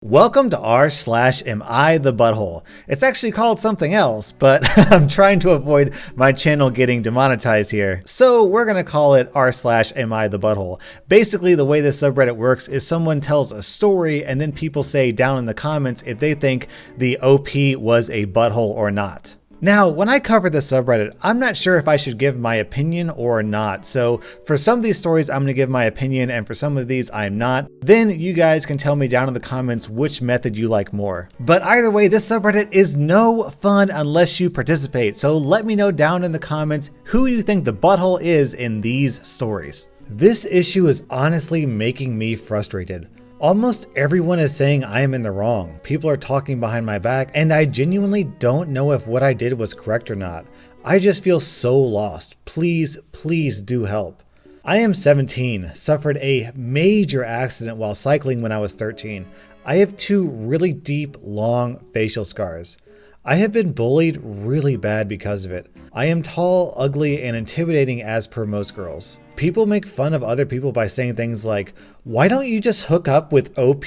Welcome to r/Am I the Butthole? It's actually called something else, but I'm trying to avoid my channel getting demonetized here. So we're going to call it r/Am I the Butthole. Basically, the way this subreddit works is someone tells a story and then people say down in the comments if they think the OP was a butthole or not. Now, when I cover this subreddit, I'm not sure if I should give my opinion or not. So for some of these stories, I'm going to give my opinion, and for some of these, I'm not. Then you guys can tell me down in the comments which method you like more. But either way, this subreddit is no fun unless you participate. So let me know down in the comments who you think the butthole is in these stories. This issue is honestly making me frustrated. Almost everyone is saying I am in the wrong. People are talking behind my back, and I genuinely don't know if what I did was correct or not. I just feel so lost. Please, please do help. I am 17, suffered a major accident while cycling when I was 13. I have two really deep, long facial scars. I have been bullied really bad because of it. I am tall, ugly, and intimidating as per most girls. People make fun of other people by saying things like, "Why don't you just hook up with OP?"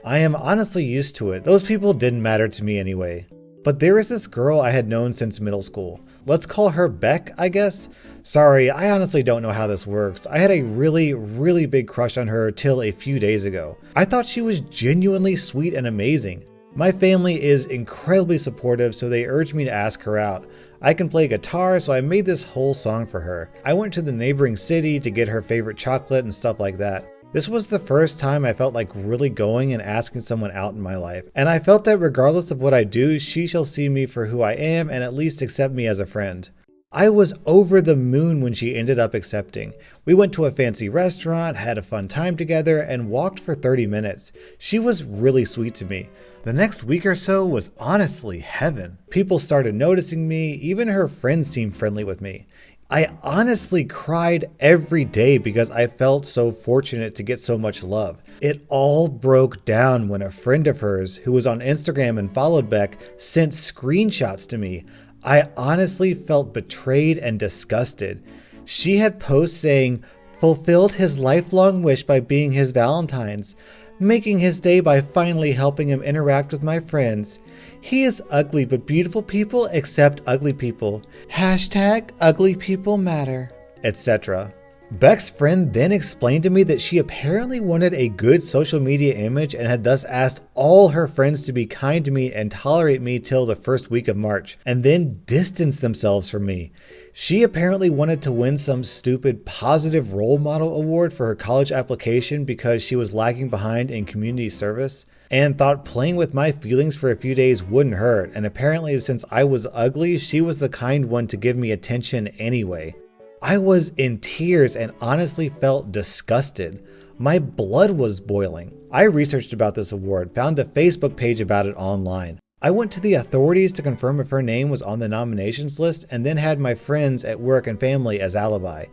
I am honestly used to it. Those people didn't matter to me anyway. But there is this girl I had known since middle school. Let's call her Beck, I guess? Sorry, I honestly don't know how this works. I had a really big crush on her till a few days ago. I thought she was genuinely sweet and amazing. My family is incredibly supportive, so they urged me to ask her out. I can play guitar, so I made this whole song for her. I went to the neighboring city to get her favorite chocolate and stuff like that. This was the first time I felt like really going and asking someone out in my life. And I felt that regardless of what I do, she shall see me for who I am and at least accept me as a friend. I was over the moon when she ended up accepting. We went to a fancy restaurant, had a fun time together, and walked for 30 minutes. She was really sweet to me. The next week or so was honestly heaven. People started noticing me, even her friends seemed friendly with me. I honestly cried every day because I felt so fortunate to get so much love. It all broke down when a friend of hers, who was on Instagram and followed Beck, sent screenshots to me. I honestly felt betrayed and disgusted. She had posts saying, "Fulfilled his lifelong wish by being his Valentine's. Making his day by finally helping him interact with my friends. He is ugly, but beautiful people accept ugly people. Hashtag ugly people matter," etc. Beck's friend then explained to me that she apparently wanted a good social media image and had thus asked all her friends to be kind to me and tolerate me till the first week of March, and then distance themselves from me. She apparently wanted to win some stupid positive role model award for her college application because she was lagging behind in community service, and thought playing with my feelings for a few days wouldn't hurt, and apparently since I was ugly, she was the kind one to give me attention anyway. I was in tears and honestly felt disgusted. My blood was boiling. I researched about this award, found a Facebook page about it online. I went to the authorities to confirm if her name was on the nominations list and then had my friends at work and family as alibi.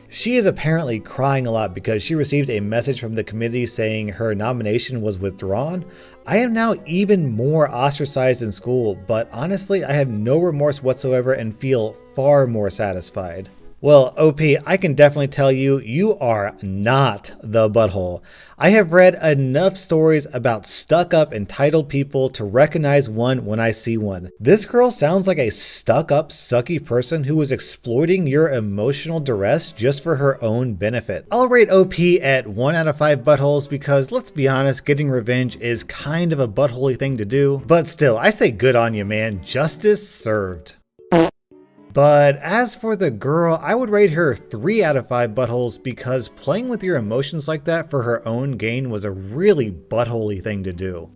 She is apparently crying a lot because she received a message from the committee saying her nomination was withdrawn. I am now even more ostracized in school, but honestly, I have no remorse whatsoever and feel far more satisfied. Well, OP, I can definitely tell you, you are not the butthole. I have read enough stories about stuck-up, entitled people to recognize one when I see one. This girl sounds like a stuck-up, sucky person who was exploiting your emotional duress just for her own benefit. I'll rate OP at 1 out of 5 buttholes because, let's be honest, getting revenge is kind of a buttholey thing to do. But still, I say good on you, man. Justice served. But as for the girl, I would rate her 3 out of 5 buttholes because playing with your emotions like that for her own gain was a really buttholey thing to do.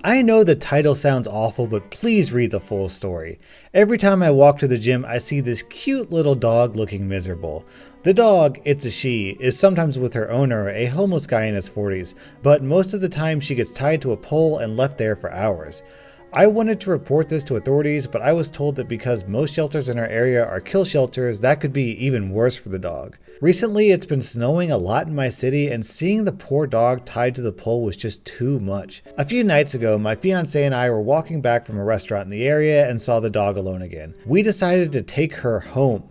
I know the title sounds awful, but please read the full story. Every time I walk to the gym, I see this cute little dog looking miserable. The dog, it's a she, is sometimes with her owner, a homeless guy in his 40s, but most of the time she gets tied to a pole and left there for hours. I wanted to report this to authorities, but I was told that because most shelters in our area are kill shelters, that could be even worse for the dog. Recently, it's been snowing a lot in my city, and seeing the poor dog tied to the pole was just too much. A few nights ago, my fiance and I were walking back from a restaurant in the area and saw the dog alone again. We decided to take her home.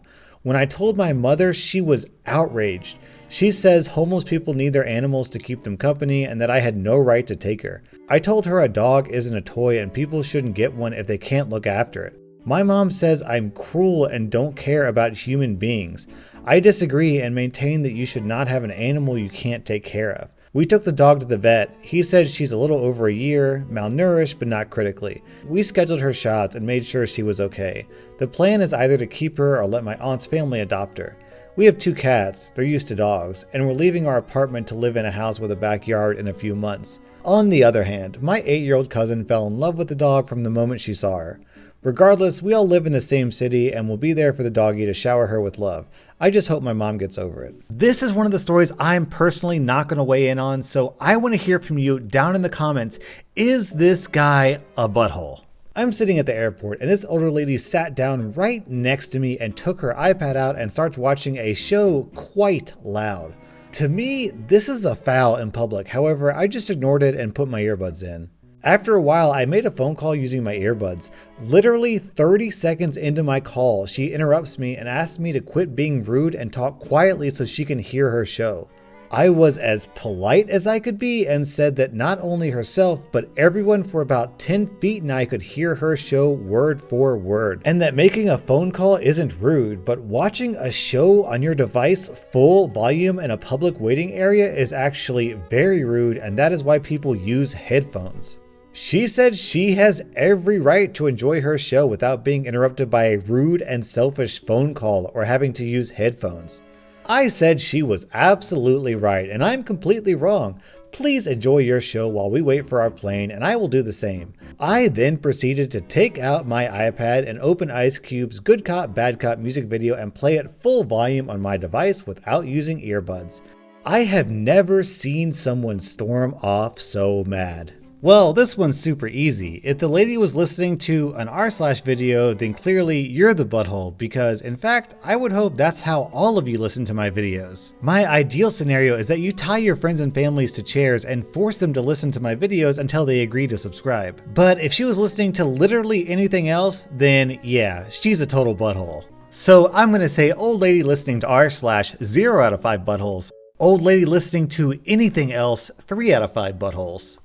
When I told my mother, she was outraged. She says homeless people need their animals to keep them company and that I had no right to take her. I told her a dog isn't a toy and people shouldn't get one if they can't look after it. My mom says I'm cruel and don't care about human beings. I disagree and maintain that you should not have an animal you can't take care of. We took the dog to the vet. He said she's a little over a year, malnourished but not critically. We scheduled her shots and made sure she was okay. The plan is either to keep her or let my aunt's family adopt her. We have 2 cats, they're used to dogs, and we're leaving our apartment to live in a house with a backyard in a few months. On the other hand, my 8-year-old cousin fell in love with the dog from the moment she saw her. Regardless, we all live in the same city and will be there for the doggie to shower her with love. I just hope my mom gets over it. This is one of the stories I'm personally not going to weigh in on, so I want to hear from you down in the comments. Is this guy a butthole? I'm sitting at the airport and this older lady sat down right next to me and took her iPad out and starts watching a show quite loud. To me, this is a foul in public. However, I just ignored it and put my earbuds in. After a while, I made a phone call using my earbuds. Literally 30 seconds into my call, she interrupts me and asks me to quit being rude and talk quietly so she can hear her show. I was as polite as I could be and said that not only herself, but everyone for about 10 feet and I could hear her show word for word. And that making a phone call isn't rude, but watching a show on your device full volume in a public waiting area is actually very rude, and that is why people use headphones. She said she has every right to enjoy her show without being interrupted by a rude and selfish phone call or having to use headphones. I said she was absolutely right and I'm completely wrong. Please enjoy your show while we wait for our plane and I will do the same. I then proceeded to take out my iPad and open Ice Cube's Good Cop Bad Cop music video and play it full volume on my device without using earbuds. I have never seen someone storm off so mad. Well, this one's super easy. If the lady was listening to an rSlash video, then clearly you're the butthole, because in fact, I would hope that's how all of you listen to my videos. My ideal scenario is that you tie your friends and families to chairs and force them to listen to my videos until they agree to subscribe. But if she was listening to literally anything else, then yeah, she's a total butthole. So I'm gonna say old lady listening to rSlash, 0 out of 5 buttholes. Old lady listening to anything else, 3 out of 5 buttholes.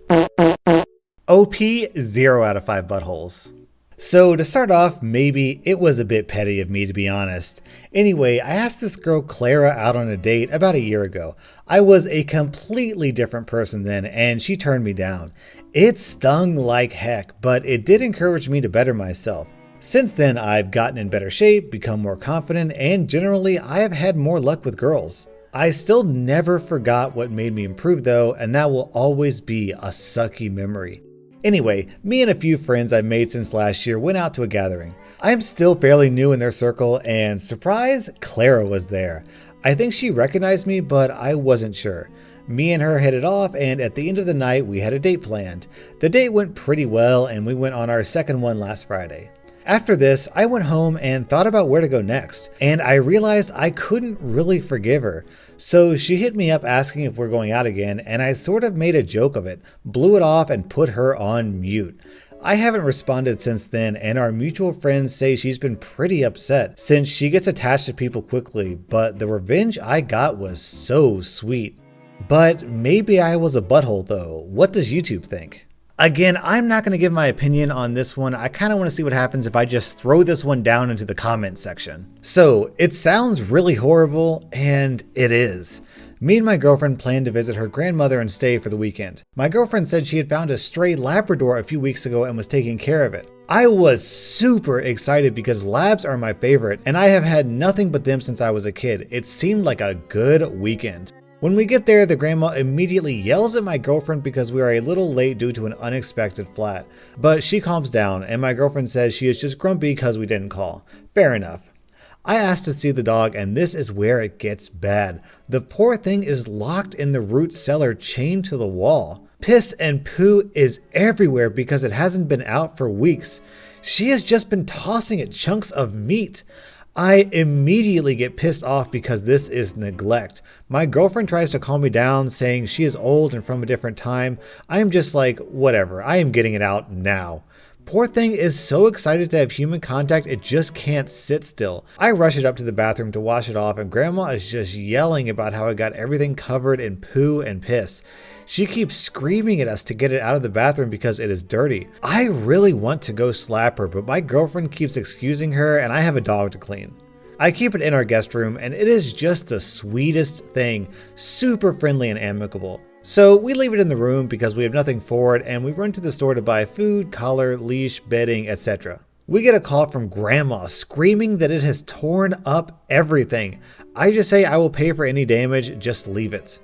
OP, 0 out of 5 buttholes. So to start off, maybe it was a bit petty of me to be honest. Anyway, I asked this girl Clara out on a date about a year ago. I was a completely different person then and she turned me down. It stung like heck, but it did encourage me to better myself. Since then, I've gotten in better shape, become more confident, and generally I have had more luck with girls. I still never forgot what made me improve though, and that will always be a sucky memory. Anyway, me and a few friends I've made since last year went out to a gathering. I'm still fairly new in their circle and surprise, Clara was there. I think she recognized me, but I wasn't sure. Me and her hit it off and at the end of the night we had a date planned. The date went pretty well and we went on our second one last Friday. After this, I went home and thought about where to go next, and I realized I couldn't really forgive her. So she hit me up asking if we're going out again, and I sort of made a joke of it, blew it off and put her on mute. I haven't responded since then, and our mutual friends say she's been pretty upset since she gets attached to people quickly, but the revenge I got was so sweet. But maybe I was a butthole though. What does YouTube think? Again, I'm not going to give my opinion on this one. I kind of want to see what happens if I just throw this one down into the comment section. So, it sounds really horrible, and it is. Me and my girlfriend planned to visit her grandmother and stay for the weekend. My girlfriend said she had found a stray Labrador a few weeks ago and was taking care of it. I was super excited because labs are my favorite, and I have had nothing but them since I was a kid. It seemed like a good weekend. When we get there, the grandma immediately yells at my girlfriend because we are a little late due to an unexpected flat. But she calms down and my girlfriend says she is just grumpy because we didn't call. Fair enough. I asked to see the dog and this is where it gets bad. The poor thing is locked in the root cellar chained to the wall. Piss and poo is everywhere because it hasn't been out for weeks. She has just been tossing it chunks of meat. I immediately get pissed off because this is neglect. My girlfriend tries to calm me down saying she is old and from a different time. I am just like, whatever, I am getting it out now. Poor thing is so excited to have human contact it just can't sit still. I rush it up to the bathroom to wash it off and Grandma is just yelling about how it got everything covered in poo and piss. She keeps screaming at us to get it out of the bathroom because it is dirty. I really want to go slap her, but my girlfriend keeps excusing her and I have a dog to clean. I keep it in our guest room and it is just the sweetest thing, super friendly and amicable. So we leave it in the room because we have nothing for it and we run to the store to buy food, collar, leash, bedding, etc. We get a call from Grandma screaming that it has torn up everything. I just say I will pay for any damage, just leave it.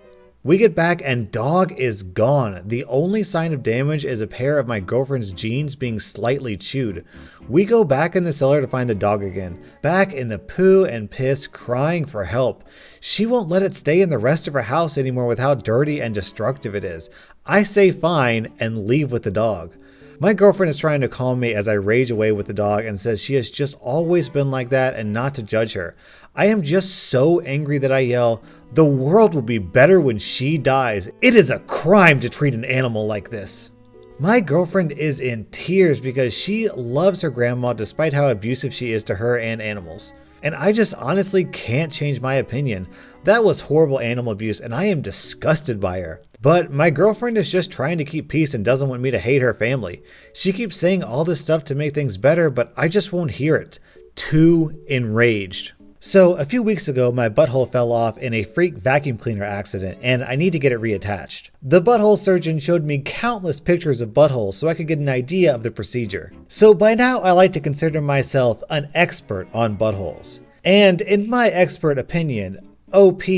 We get back and dog is gone. The only sign of damage is a pair of my girlfriend's jeans being slightly chewed. We go back in the cellar to find the dog again, back in the poo and piss crying for help. She won't let it stay in the rest of her house anymore with how dirty and destructive it is. I say fine and leave with the dog. My girlfriend is trying to calm me as I rage away with the dog and says she has just always been like that and not to judge her. I am just so angry that I yell, "The world will be better when she dies. It is a crime to treat an animal like this." My girlfriend is in tears because she loves her grandma despite how abusive she is to her and animals. And I just honestly can't change my opinion. That was horrible animal abuse and I am disgusted by her. But my girlfriend is just trying to keep peace and doesn't want me to hate her family. She keeps saying all this stuff to make things better, but I just won't hear it. Too enraged. So a few weeks ago, my butthole fell off in a freak vacuum cleaner accident and I need to get it reattached. The butthole surgeon showed me countless pictures of buttholes so I could get an idea of the procedure. So by now I like to consider myself an expert on buttholes. And in my expert opinion, OP,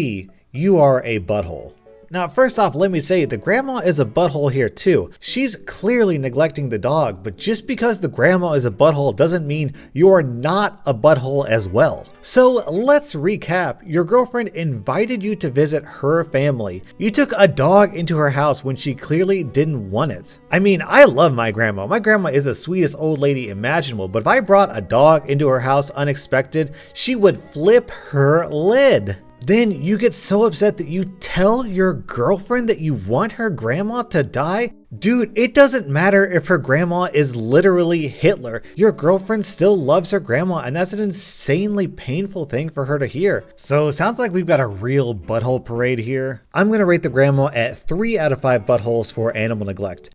you are a butthole. Now, first off, let me say the grandma is a butthole here too. She's clearly neglecting the dog, but just because the grandma is a butthole doesn't mean you're not a butthole as well. So let's recap. Your girlfriend invited you to visit her family. You took a dog into her house when she clearly didn't want it. I mean, I love my grandma. My grandma is the sweetest old lady imaginable, but if I brought a dog into her house unexpected, she would flip her lid. Then you get so upset that you tell your girlfriend that you want her grandma to die? Dude, it doesn't matter if her grandma is literally Hitler. Your girlfriend still loves her grandma and that's an insanely painful thing for her to hear. So sounds like we've got a real butthole parade here. I'm gonna rate the grandma at 3 out of 5 buttholes for animal neglect.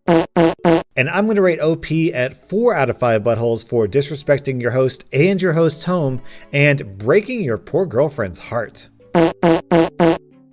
And I'm going to rate OP at 4 out of 5 buttholes for disrespecting your host and your host's home and breaking your poor girlfriend's heart.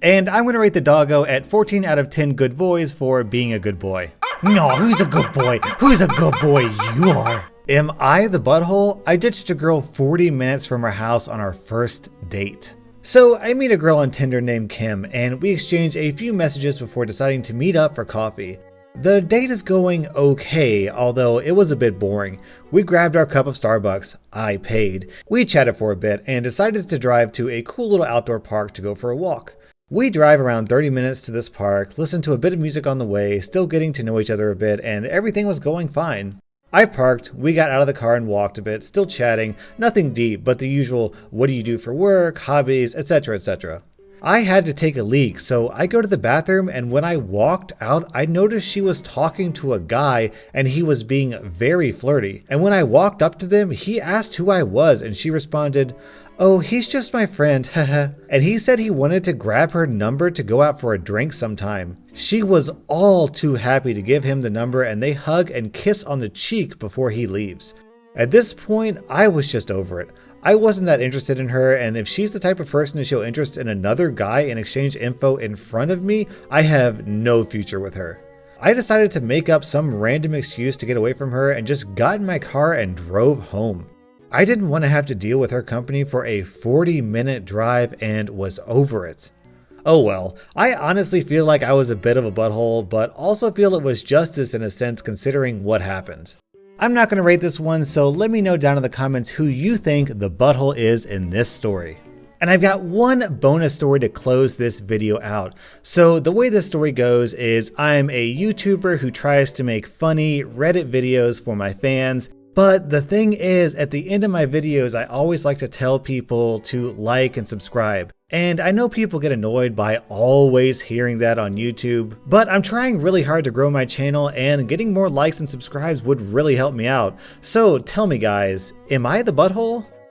And I'm going to rate the doggo at 14 out of 10 good boys for being a good boy. No, who's a good boy? Who's a good boy? You are. Am I the butthole? I ditched a girl 40 minutes from her house on our first date. So I meet a girl on Tinder named Kim and we exchange a few messages before deciding to meet up for coffee. The date is going okay, although it was a bit boring. We grabbed our cup of Starbucks, I paid. We chatted for a bit and decided to drive to a cool little outdoor park to go for a walk. We drive around 30 minutes to this park, listen to a bit of music on the way, still getting to know each other a bit, and everything was going fine. I parked, we got out of the car and walked a bit, still chatting, nothing deep, but the usual what do you do for work, hobbies, etc, etc. I had to take a leak, so I go to the bathroom and when I walked out, I noticed she was talking to a guy and he was being very flirty. And when I walked up to them, he asked who I was and she responded, "Oh, he's just my friend, haha." And he said he wanted to grab her number to go out for a drink sometime. She was all too happy to give him the number and they hug and kiss on the cheek before he leaves. At this point, I was just over it. I wasn't that interested in her, and if she's the type of person to show interest in another guy and exchange info in front of me, I have no future with her. I decided to make up some random excuse to get away from her and just got in my car and drove home. I didn't want to have to deal with her company for a 40-minute drive and was over it. Oh well, I honestly feel like I was a bit of a butthole, but also feel it was justice in a sense considering what happened. I'm not going to rate this one, so let me know down in the comments who you think the butthole is in this story. And I've got one bonus story to close this video out. So the way this story goes is I'm a YouTuber who tries to make funny Reddit videos for my fans. But the thing is, at the end of my videos, I always like to tell people to like and subscribe. And I know people get annoyed by always hearing that on YouTube, but I'm trying really hard to grow my channel, and getting more likes and subscribes would really help me out. So tell me guys, am I the butthole?